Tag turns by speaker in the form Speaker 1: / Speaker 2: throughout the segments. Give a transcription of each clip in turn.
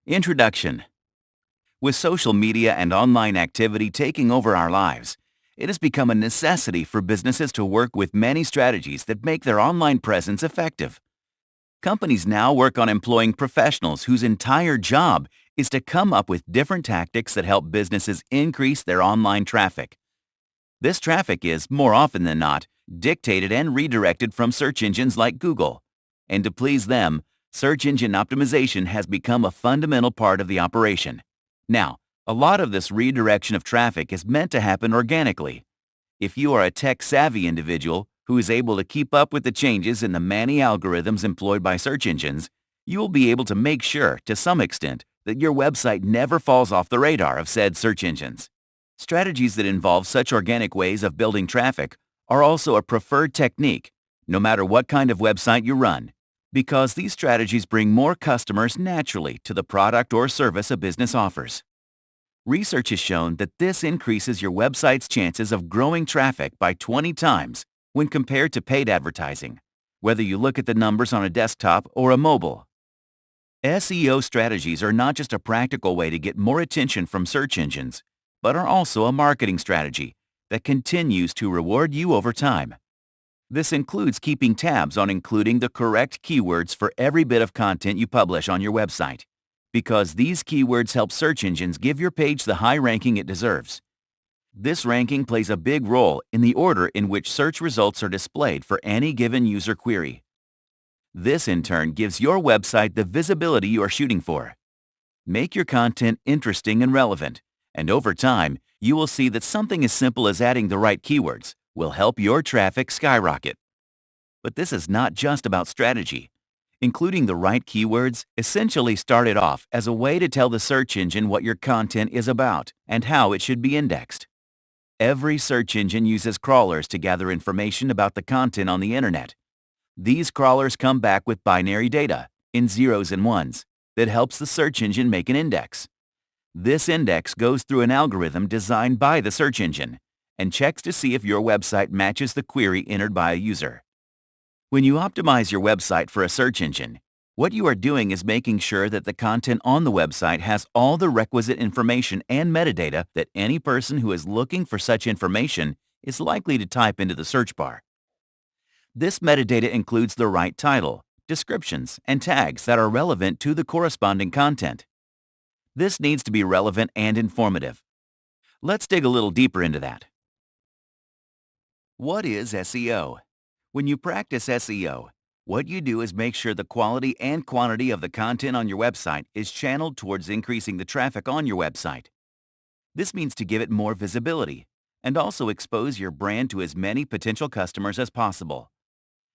Speaker 1: Introduction. With social media and online activity taking over our lives, it has become a necessity for businesses to work with many strategies that make their online presence effective. Companies now work on employing professionals whose entire job is to come up with different tactics that help businesses increase their online traffic. This traffic is, more often than not, dictated and redirected from search engines like Google. And to please them, search engine optimization has become a fundamental part of the operation. Now, a lot of this redirection of traffic is meant to happen organically. If you are a tech-savvy individual who is able to keep up with the changes in the many algorithms employed by search engines, you will be able to make sure, to some extent, that your website never falls off the radar of said search engines. Strategies that involve such organic ways of building traffic are also a preferred technique, no matter what kind of website you run, because these strategies bring more customers naturally to the product or service a business offers. Research has shown that this increases your website's chances of growing traffic by 20 times when compared to paid advertising, whether you look at the numbers on a desktop or a mobile. SEO strategies are not just a practical way to get more attention from search engines, but are also a marketing strategy that continues to reward you over time. This includes keeping tabs on including the correct keywords for every bit of content you publish on your website, because these keywords help search engines give your page the high ranking it deserves. This ranking plays a big role in the order in which search results are displayed for any given user query. This, in turn, gives your website the visibility you are shooting for. Make your content interesting and relevant, and over time, you will see that something as simple as adding the right keywords will help your traffic skyrocket. But this is not just about strategy. Including the right keywords essentially started off as a way to tell the search engine what your content is about and how it should be indexed. Every search engine uses crawlers to gather information about the content on the internet. These crawlers come back with binary data, in zeros and ones, that helps the search engine make an index. This index goes through an algorithm designed by the search engine and checks to see if your website matches the query entered by a user. When you optimize your website for a search engine, what you are doing is making sure that the content on the website has all the requisite information and metadata that any person who is looking for such information is likely to type into the search bar. This metadata includes the right title, descriptions, and tags that are relevant to the corresponding content. This needs to be relevant and informative. Let's dig a little deeper into that. What is SEO? When you practice SEO, what you do is make sure the quality and quantity of the content on your website is channeled towards increasing the traffic on your website. This means to give it more visibility and also expose your brand to as many potential customers as possible.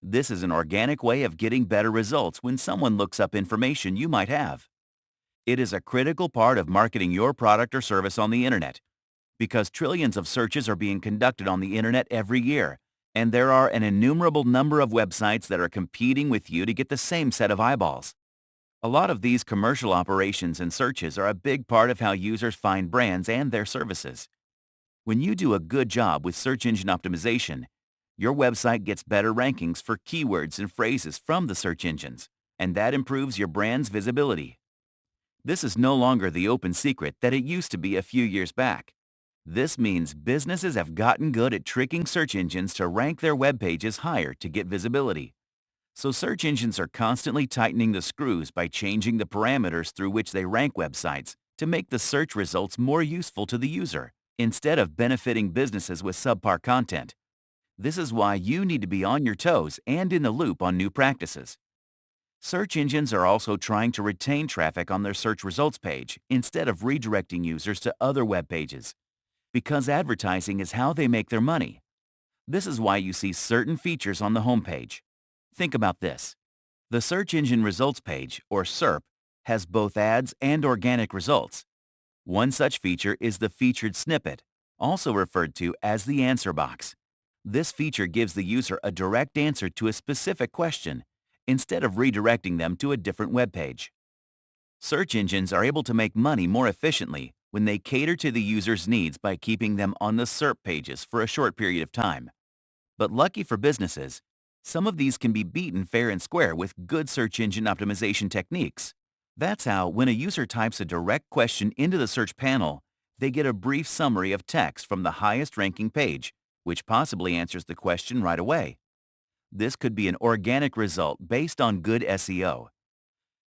Speaker 1: This is an organic way of getting better results when someone looks up information you might have. It is a critical part of marketing your product or service on the internet, because trillions of searches are being conducted on the internet every year, and there are an innumerable number of websites that are competing with you to get the same set of eyeballs. A lot of these commercial operations and searches are a big part of how users find brands and their services. When you do a good job with search engine optimization, your website gets better rankings for keywords and phrases from the search engines, and that improves your brand's visibility. This is no longer the open secret that it used to be a few years back. This means businesses have gotten good at tricking search engines to rank their web pages higher to get visibility. So search engines are constantly tightening the screws by changing the parameters through which they rank websites to make the search results more useful to the user, instead of benefiting businesses with subpar content. This is why you need to be on your toes and in the loop on new practices. Search engines are also trying to retain traffic on their search results page instead of redirecting users to other web pages, because advertising is how they make their money. This is why you see certain features on the homepage. Think about this. The search engine results page, or SERP, has both ads and organic results. One such feature is the featured snippet, also referred to as the answer box. This feature gives the user a direct answer to a specific question, instead of redirecting them to a different web page. Search engines are able to make money more efficiently when they cater to the user's needs by keeping them on the SERP pages for a short period of time. But lucky for businesses, some of these can be beaten fair and square with good search engine optimization techniques. That's how, when a user types a direct question into the search panel, they get a brief summary of text from the highest ranking page, which possibly answers the question right away. This could be an organic result based on good SEO.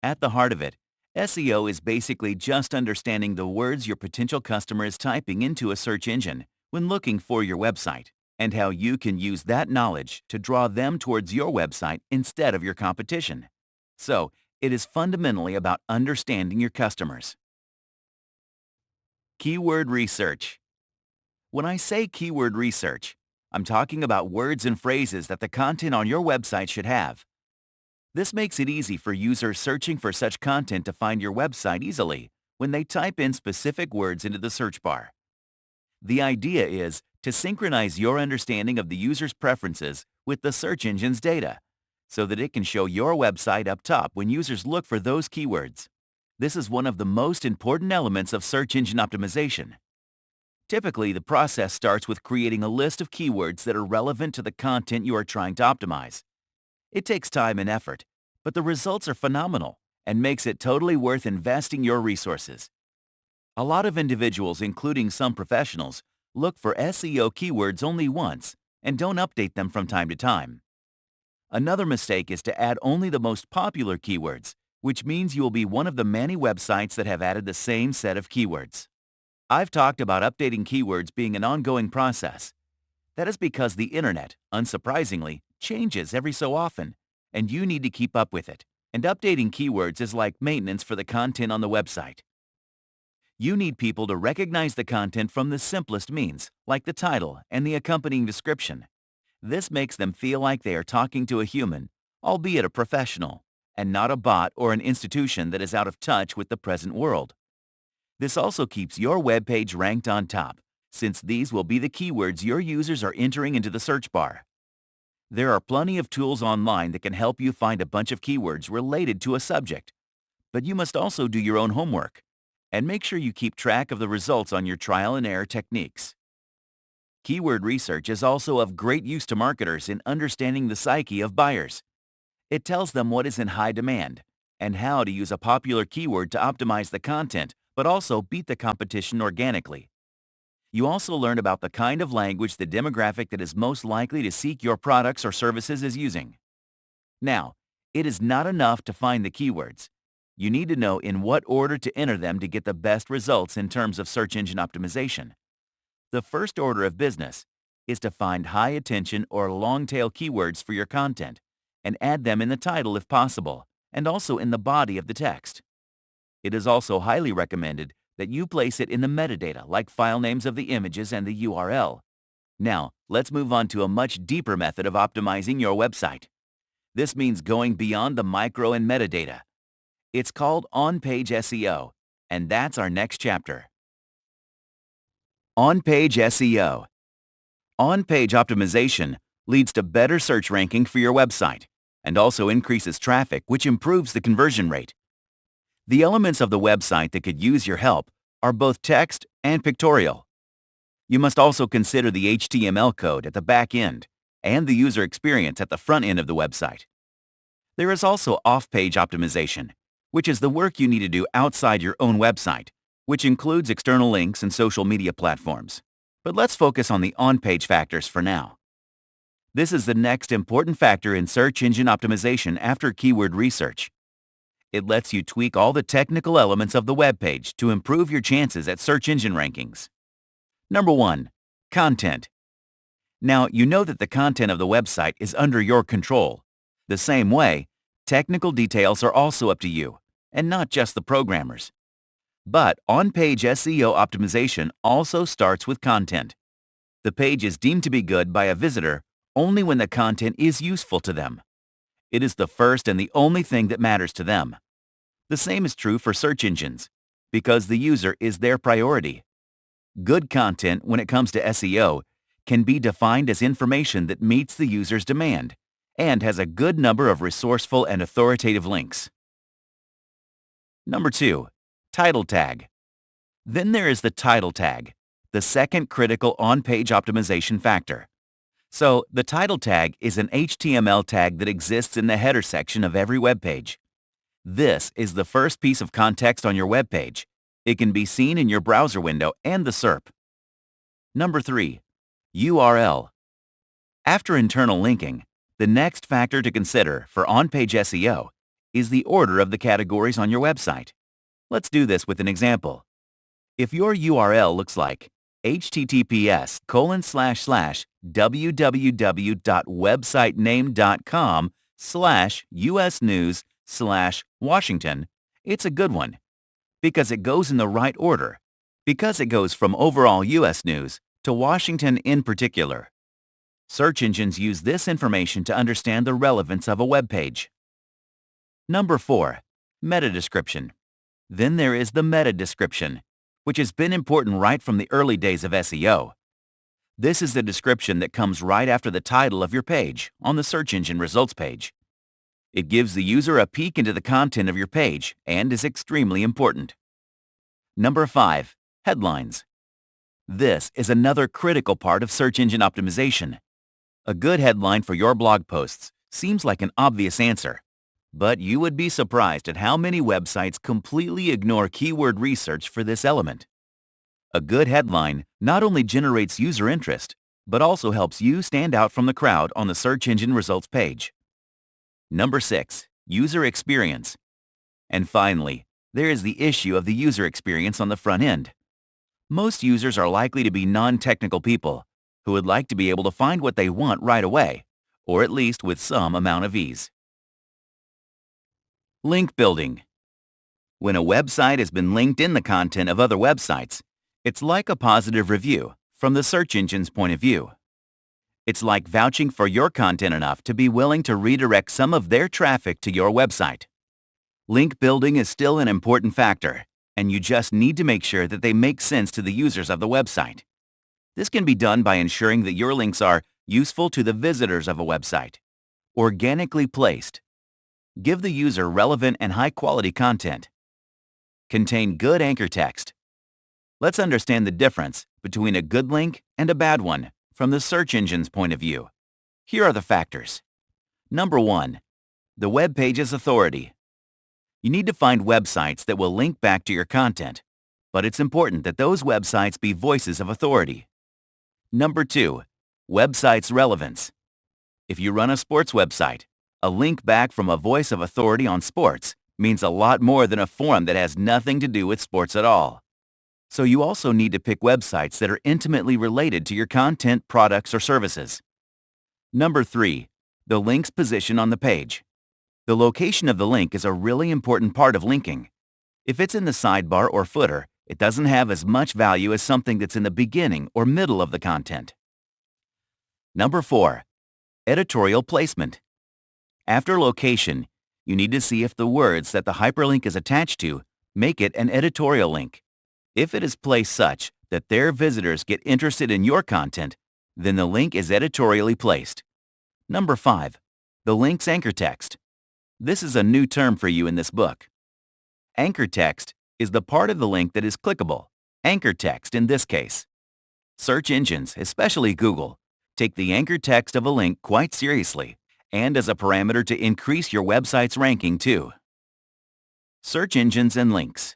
Speaker 1: At the heart of it, SEO is basically just understanding the words your potential customer is typing into a search engine when looking for your website, and how you can use that knowledge to draw them towards your website instead of your competition. So, it is fundamentally about understanding your customers. Keyword research. When I say keyword research, I'm talking about words and phrases that the content on your website should have. This makes it easy for users searching for such content to find your website easily when they type in specific words into the search bar. The idea is to synchronize your understanding of the user's preferences with the search engine's data, so that it can show your website up top when users look for those keywords. This is one of the most important elements of search engine optimization. Typically, the process starts with creating a list of keywords that are relevant to the content you are trying to optimize. It takes time and effort, but the results are phenomenal and makes it totally worth investing your resources. A lot of individuals, including some professionals, look for SEO keywords only once and don't update them from time to time. Another mistake is to add only the most popular keywords, which means you will be one of the many websites that have added the same set of keywords. I've talked about updating keywords being an ongoing process. That is because the internet, unsurprisingly, changes every so often, and you need to keep up with it. And updating keywords is like maintenance for the content on the website. You need people to recognize the content from the simplest means, like the title and the accompanying description. This makes them feel like they are talking to a human, albeit a professional, and not a bot or an institution that is out of touch with the present world. This also keeps your web page ranked on top, since these will be the keywords your users are entering into the search bar. There are plenty of tools online that can help you find a bunch of keywords related to a subject, but you must also do your own homework and make sure you keep track of the results on your trial and error techniques. Keyword research is also of great use to marketers in understanding the psyche of buyers. It tells them what is in high demand and how to use a popular keyword to optimize the content, but also beat the competition organically. You also learn about the kind of language the demographic that is most likely to seek your products or services is using. Now, it is not enough to find the keywords. You need to know in what order to enter them to get the best results in terms of search engine optimization. The first order of business is to find high attention or long-tail keywords for your content and add them in the title if possible, and also in the body of the text. It is also highly recommended that you place it in the metadata, like file names of the images and the URL. Now, let's move on to a much deeper method of optimizing your website. This means going beyond the micro and metadata. It's called on-page SEO, and that's our next chapter. On-page SEO. On-page optimization leads to better search ranking for your website and also increases traffic, which improves the conversion rate. The elements of the website that could use your help are both text and pictorial. You must also consider the HTML code at the back end and the user experience at the front end of the website. There is also off-page optimization, which is the work you need to do outside your own website, which includes external links and social media platforms. But let's focus on the on-page factors for now. This is the next important factor in search engine optimization after keyword research. It lets you tweak all the technical elements of the web page to improve your chances at search engine rankings. Number 1. Content. Now, you know that the content of the website is under your control. The same way, technical details are also up to you, and not just the programmers. But on-page SEO optimization also starts with content. The page is deemed to be good by a visitor only when the content is useful to them. It is the first and the only thing that matters to them. The same is true for search engines, because the user is their priority. Good content, when it comes to SEO, can be defined as information that meets the user's demand and has a good number of resourceful and authoritative links. Number 2. Title tag. Then there is the title tag, the second critical on-page optimization factor. So, the title tag is an HTML tag that exists in the header section of every web page. This is the first piece of context on your web page. It can be seen in your browser window and the SERP. Number 3. URL. After internal linking, the next factor to consider for on-page SEO is the order of the categories on your website. Let's do this with an example. If your URL looks like https://websitename.com/usnews/Washington, it's a good one because it goes in the right order, because it goes from overall U.S. news to Washington in particular. Search engines use this information to understand the relevance of a web page. Number 4. Meta description. Then there is the meta description, which has been important right from the early days of SEO. This is the description that comes right after the title of your page on the search engine results page. It gives the user a peek into the content of your page and is extremely important. Number 5. Headlines. This is another critical part of search engine optimization. A good headline for your blog posts seems like an obvious answer, but you would be surprised at how many websites completely ignore keyword research for this element. A good headline not only generates user interest, but also helps you stand out from the crowd on the search engine results page. Number 6. User experience. And finally, there is the issue of the user experience on the front end. Most users are likely to be non-technical people who would like to be able to find what they want right away, or at least with some amount of ease. Link building. When a website has been linked in the content of other websites, it's like a positive review from the search engine's point of view. It's like vouching for your content enough to be willing to redirect some of their traffic to your website. Link building is still an important factor, and you just need to make sure that they make sense to the users of the website. This can be done by ensuring that your links are useful to the visitors of a website, organically placed, give the user relevant and high-quality content, contain good anchor text. Let's understand the difference between a good link and a bad one from the search engine's point of view. Here are the factors. Number 1. The web page's authority. You need to find websites that will link back to your content, but it's important that those websites be voices of authority. Number 2. Website's relevance. If you run a sports website, a link back from a voice of authority on sports means a lot more than a forum that has nothing to do with sports at all. So you also need to pick websites that are intimately related to your content, products, or services. Number 3. The link's position on the page. The location of the link is a really important part of linking. If it's in the sidebar or footer, it doesn't have as much value as something that's in the beginning or middle of the content. Number 4. Editorial placement. After location, you need to see if the words that the hyperlink is attached to make it an editorial link. If it is placed such that their visitors get interested in your content, then the link is editorially placed. Number 5. The link's anchor text. This is a new term for you in this book. Anchor text is the part of the link that is clickable, anchor text in this case. Search engines, especially Google, take the anchor text of a link quite seriously and as a parameter to increase your website's ranking too. Search engines and links.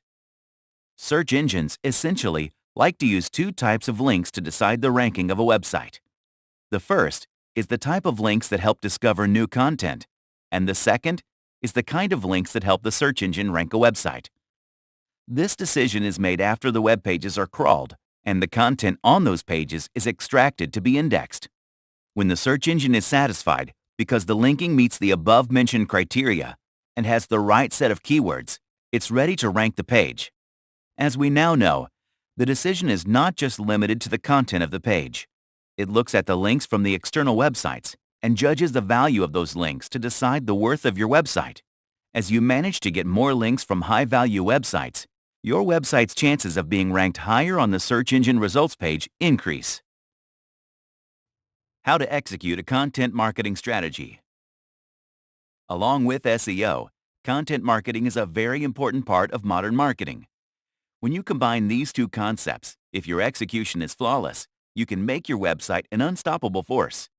Speaker 1: Search engines essentially like to use two types of links to decide the ranking of a website. The first is the type of links that help discover new content, and the second is the kind of links that help the search engine rank a website. This decision is made after the web pages are crawled and the content on those pages is extracted to be indexed. When the search engine is satisfied because the linking meets the above-mentioned criteria and has the right set of keywords, it's ready to rank the page. As we now know, the decision is not just limited to the content of the page. It looks at the links from the external websites and judges the value of those links to decide the worth of your website. As you manage to get more links from high-value websites, your website's chances of being ranked higher on the search engine results page increase. How to execute a content marketing strategy. Along with SEO, content marketing is a very important part of modern marketing. When you combine these two concepts, if your execution is flawless, you can make your website an unstoppable force.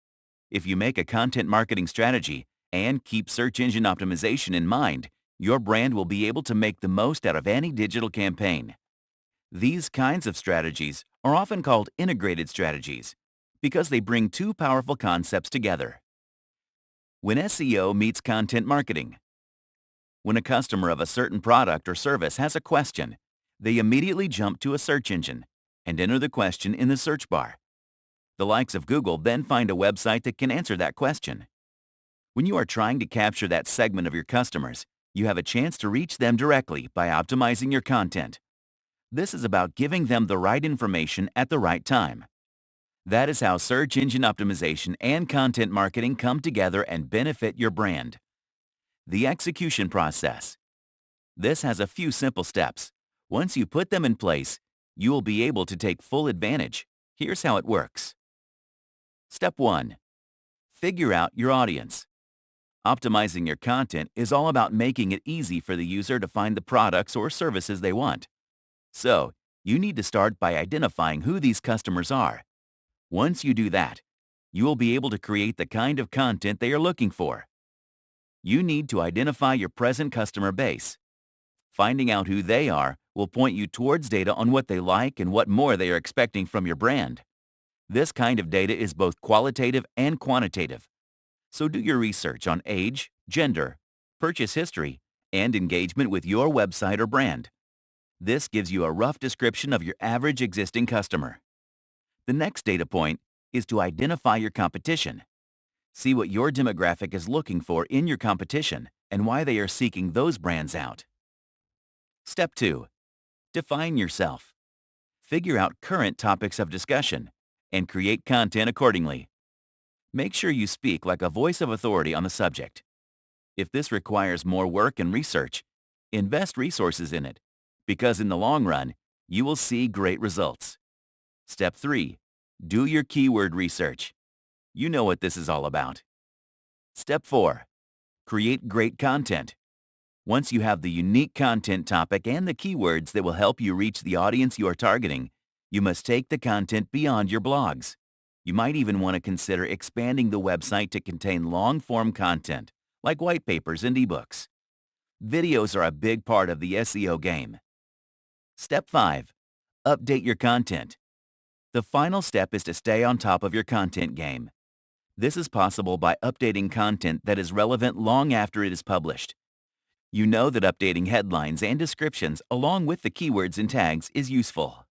Speaker 1: If you make a content marketing strategy and keep search engine optimization in mind, Your brand will be able to make the most out of any digital campaign. These kinds of strategies are often called integrated strategies because they bring two powerful concepts together. When SEO meets content marketing. When a customer of a certain product or service has a question, they immediately jump to a search engine and enter the question in the search bar. The likes of Google then find a website that can answer that question. When you are trying to capture that segment of your customers, you have a chance to reach them directly by optimizing your content. This is about giving them the right information at the right time. That is how search engine optimization and content marketing come together and benefit your brand. The execution process. This has a few simple steps. Once you put them in place, you will be able to take full advantage. Here's how it works. Step 1. Figure out your audience. Optimizing your content is all about making it easy for the user to find the products or services they want. So, you need to start by identifying who these customers are. Once you do that, you will be able to create the kind of content they are looking for. You need to identify your present customer base. Finding out who they are will point you towards data on what they like and what more they are expecting from your brand. This kind of data is both qualitative and quantitative. So do your research on age, gender, purchase history, and engagement with your website or brand. This gives you a rough description of your average existing customer. The next data point is to identify your competition. See what your demographic is looking for in your competition and why they are seeking those brands out. Step 2. Define yourself. Figure out current topics of discussion and create content accordingly. Make sure you speak like a voice of authority on the subject. If this requires more work and research, invest resources in it, because in the long run, you will see great results. Step 3. Do your keyword research. You know what this is all about. Step 4. Create great content. Once you have the unique content topic and the keywords that will help you reach the audience you are targeting, you must take the content beyond your blogs. You might even want to consider expanding the website to contain long-form content, like white papers and ebooks. Videos are a big part of the SEO game. Step 5. Update your content. The final step is to stay on top of your content game. This is possible by updating content that is relevant long after it is published. You know that updating headlines and descriptions along with the keywords and tags is useful.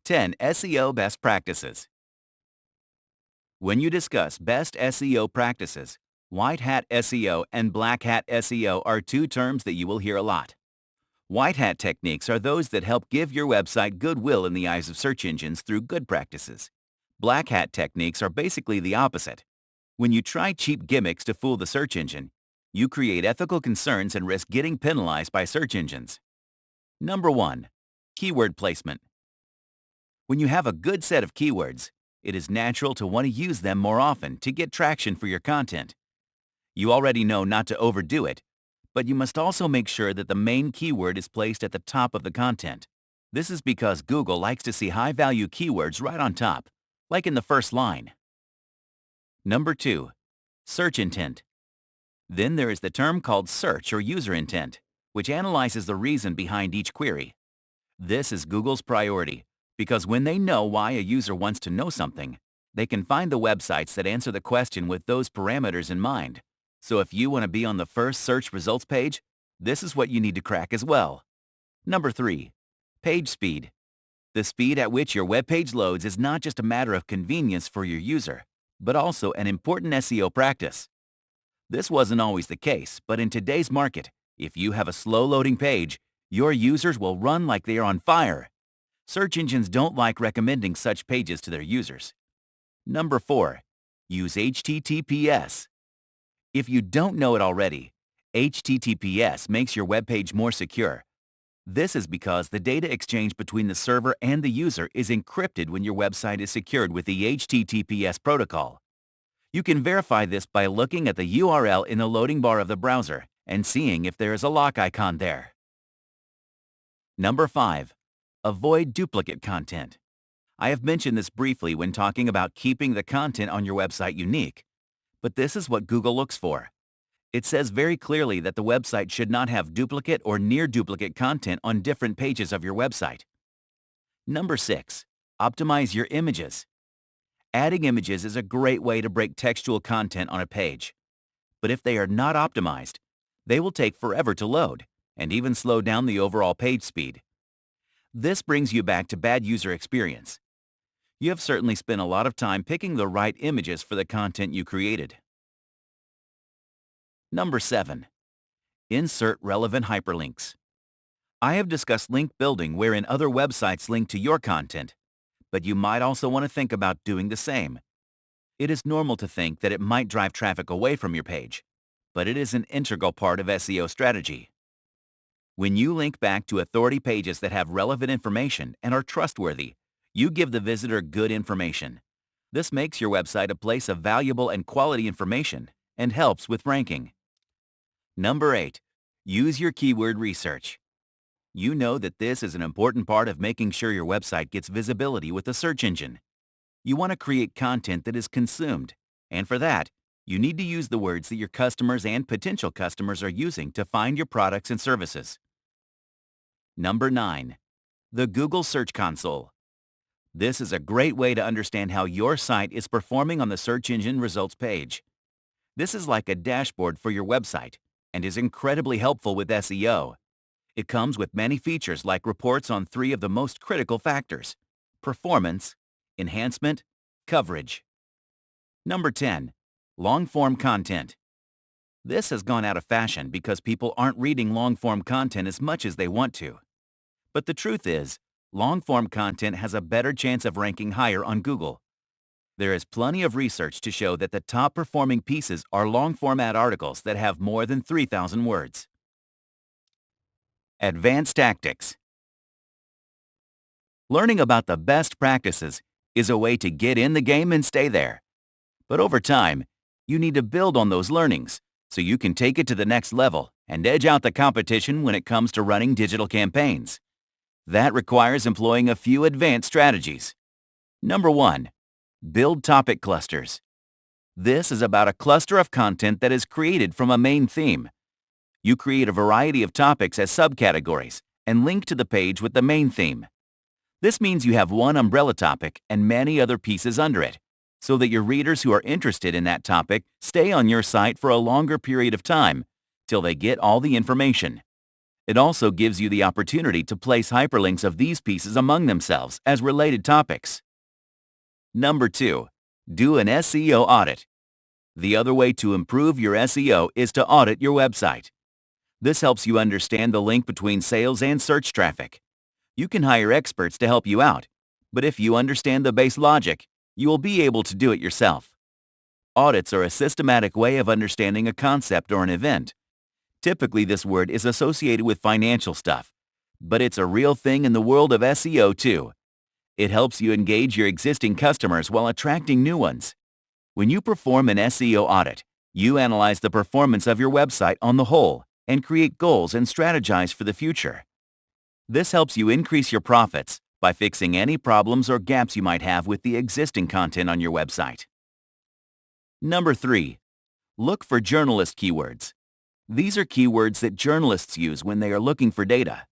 Speaker 1: 10 SEO best practices. When you discuss best SEO practices, white hat SEO and black hat SEO are two terms that you will hear a lot. White hat techniques are those that help give your website goodwill in the eyes of search engines through good practices. Black hat techniques are basically the opposite. When you try cheap gimmicks to fool the search engine, you create ethical concerns and risk getting penalized by search engines. Number 1. Keyword placement. When you have a good set of keywords, it is natural to want to use them more often to get traction for your content. You already know not to overdo it, but you must also make sure that the main keyword is placed at the top of the content. This is because Google likes to see high-value keywords right on top, like in the first line. Number 2. Search intent. Then there is the term called search or user intent, which analyzes the reason behind each query. This is Google's priority, because when they know why a user wants to know something, they can find the websites that answer the question with those parameters in mind. So if you want to be on the first search results page, this is what you need to crack as well. Number 3. Page speed. The speed at which your web page loads is not just a matter of convenience for your user, but also an important SEO practice. This wasn't always the case, but in today's market, if you have a slow-loading page, your users will run like they are on fire. Search engines don't like recommending such pages to their users. Number 4. Use HTTPS. If you don't know it already, HTTPS makes your web page more secure. This is because the data exchange between the server and the user is encrypted when your website is secured with the HTTPS protocol. You can verify this by looking at the URL in the loading bar of the browser and seeing if there is a lock icon there. Number 5. Avoid duplicate content. I have mentioned this briefly when talking about keeping the content on your website unique, but this is what Google looks for. It says very clearly that the website should not have duplicate or near duplicate content on different pages of your website. Number 6. Optimize your images. Adding images is a great way to break textual content on a page. But if they are not optimized, they will take forever to load and even slow down the overall page speed. This brings you back to bad user experience. You have certainly spent a lot of time picking the right images for the content you created. Number 7. Insert relevant hyperlinks. I have discussed link building wherein other websites link to your content, but you might also want to think about doing the same. It is normal to think that it might drive traffic away from your page, but it is an integral part of SEO strategy. When you link back to authority pages that have relevant information and are trustworthy, you give the visitor good information. This makes your website a place of valuable and quality information and helps with ranking. Number 8. Use your keyword research. You know that this is an important part of making sure your website gets visibility with the search engine. You want to create content that is consumed, and for that, you need to use the words that your customers and potential customers are using to find your products and services. Number 9. The Google Search Console. This is a great way to understand how your site is performing on the search engine results page. This is like a dashboard for your website and is incredibly helpful with SEO. It comes with many features like reports on 3 of the most critical factors: performance, enhancement, coverage. Number 10. Long-form content. This has gone out of fashion because people aren't reading long-form content as much as they want to. But the truth is, long-form content has a better chance of ranking higher on Google. There is plenty of research to show that the top-performing pieces are long-format articles that have more than 3,000 words. Advanced tactics. Learning about the best practices is a way to get in the game and stay there. But over time, you need to build on those learnings so you can take it to the next level and edge out the competition when it comes to running digital campaigns. That requires employing a few advanced strategies. Number 1. Build topic clusters. This is about a cluster of content that is created from a main theme. You create a variety of topics as subcategories and link to the page with the main theme. This means you have one umbrella topic and many other pieces under it, so that your readers who are interested in that topic stay on your site for a longer period of time till they get all the information. It also gives you the opportunity to place hyperlinks of these pieces among themselves as related topics. Number 2. Do an SEO audit. The other way to improve your SEO is to audit your website. This helps you understand the link between sales and search traffic. You can hire experts to help you out, but if you understand the base logic, you will be able to do it yourself. Audits are a systematic way of understanding a concept or an event. Typically, this word is associated with financial stuff, but it's a real thing in the world of SEO too. It helps you engage your existing customers while attracting new ones. When you perform an SEO audit, you analyze the performance of your website on the whole and create goals and strategize for the future. This helps you increase your profits by fixing any problems or gaps you might have with the existing content on your website. Number 3. Look for journalist keywords. These are keywords that journalists use when they are looking for data.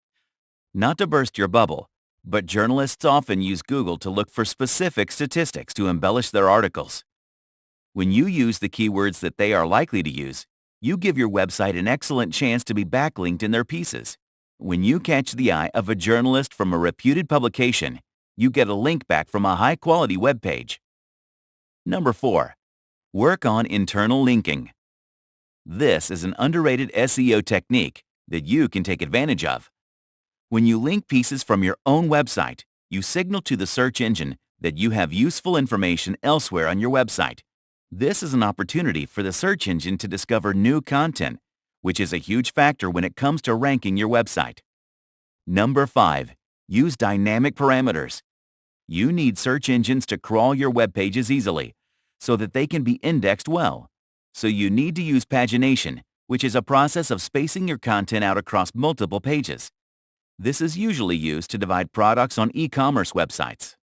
Speaker 1: Not to burst your bubble, but journalists often use Google to look for specific statistics to embellish their articles. When you use the keywords that they are likely to use, you give your website an excellent chance to be backlinked in their pieces. When you catch the eye of a journalist from a reputed publication, you get a link back from a high-quality web page. Number 4. Work on internal linking. This is an underrated SEO technique that you can take advantage of. When you link pieces from your own website, you signal to the search engine that you have useful information elsewhere on your website. This is an opportunity for the search engine to discover new content, which is a huge factor when it comes to ranking your website. Number 5. Use dynamic parameters. You need search engines to crawl your web pages easily, so that they can be indexed well. So you need to use pagination, which is a process of spacing your content out across multiple pages. This is usually used to divide products on e-commerce websites.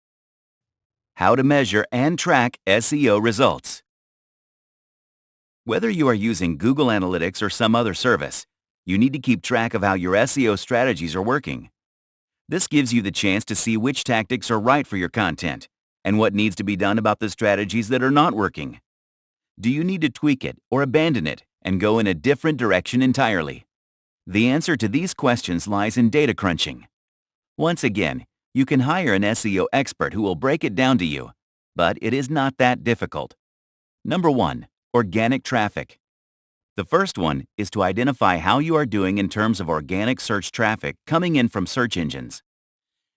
Speaker 1: How to measure and track SEO results. Whether you are using Google Analytics or some other service, you need to keep track of how your SEO strategies are working. This gives you the chance to see which tactics are right for your content and what needs to be done about the strategies that are not working. Do you need to tweak it or abandon it and go in a different direction entirely? The answer to these questions lies in data crunching. Once again, you can hire an SEO expert who will break it down to you, but it is not that difficult. Number 1. Organic traffic. The first one is to identify how you are doing in terms of organic search traffic coming in from search engines.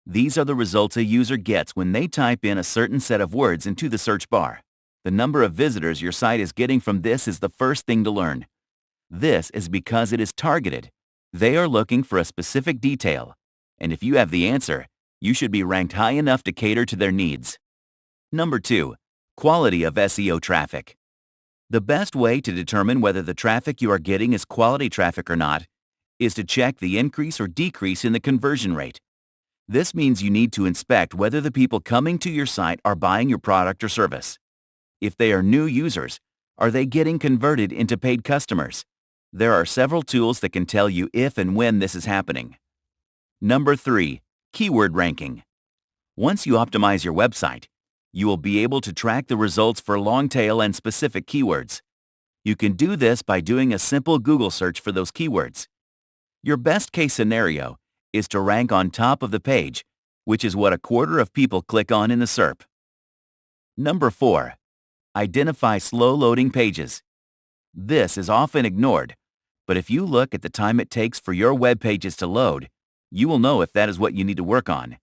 Speaker 1: These are the results a user gets when they type in a certain set of words into the search bar. The number of visitors your site is getting from this is the first thing to learn. This is because it is targeted. They are looking for a specific detail, and if you have the answer, you should be ranked high enough to cater to their needs. Number 2. Quality of SEO traffic. The best way to determine whether the traffic you are getting is quality traffic or not is to check the increase or decrease in the conversion rate. This means you need to inspect whether the people coming to your site are buying your product or service. If they are new users, are they getting converted into paid customers? There are several tools that can tell you if and when this is happening. Number 3. Keyword ranking. Once you optimize your website, you will be able to track the results for long-tail and specific keywords. You can do this by doing a simple Google search for those keywords. Your best-case scenario is to rank on top of the page, which is what a quarter of people click on in the SERP. Number 4. Identify slow-loading pages. This is often ignored, but if you look at the time it takes for your web pages to load, you will know if that is what you need to work on.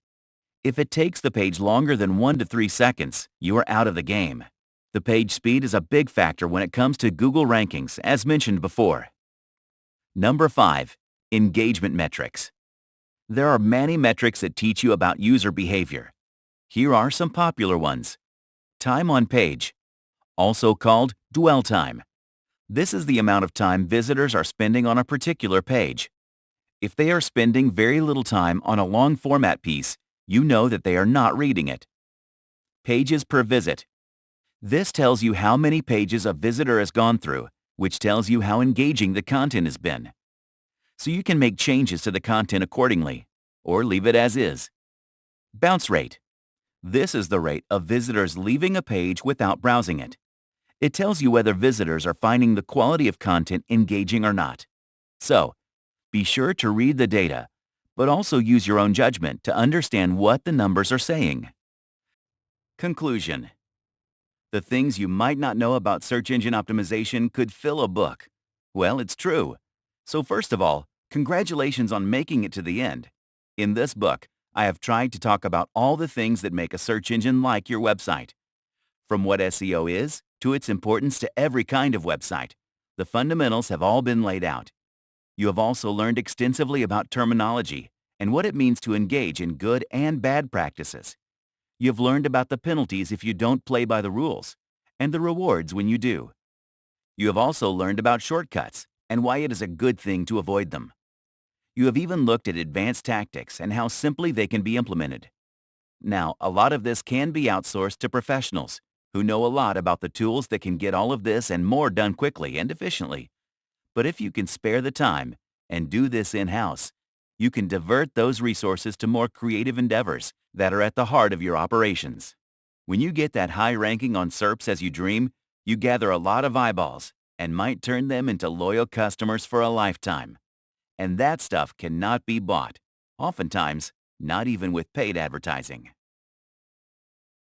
Speaker 1: If it takes the page longer than 1 to 3 seconds, you are out of the game. The page speed is a big factor when it comes to Google rankings, as mentioned before. Number 5. Engagement metrics. There are many metrics that teach you about user behavior. Here are some popular ones. Time on page, also called dwell time. This is the amount of time visitors are spending on a particular page. If they are spending very little time on a long format piece, you know that they are not reading it. Pages per visit. This tells you how many pages a visitor has gone through, which tells you how engaging the content has been. So you can make changes to the content accordingly, or leave it as is. Bounce rate. This is the rate of visitors leaving a page without browsing it. It tells you whether visitors are finding the quality of content engaging or not. So, be sure to read the data, but also use your own judgment to understand what the numbers are saying. Conclusion. The things you might not know about search engine optimization could fill a book. Well, it's true. So first of all, congratulations on making it to the end. In this book, I have tried to talk about all the things that make a search engine like your website. From what SEO is, to its importance to every kind of website, the fundamentals have all been laid out. You have also learned extensively about terminology and what it means to engage in good and bad practices. You have learned about the penalties if you don't play by the rules, and the rewards when you do. You have also learned about shortcuts and why it is a good thing to avoid them. You have even looked at advanced tactics and how simply they can be implemented. Now, a lot of this can be outsourced to professionals who know a lot about the tools that can get all of this and more done quickly and efficiently. But if you can spare the time and do this in-house, you can divert those resources to more creative endeavors that are at the heart of your operations. When you get that high ranking on SERPs as you dream, you gather a lot of eyeballs and might turn them into loyal customers for a lifetime. And that stuff cannot be bought, oftentimes not even with paid advertising.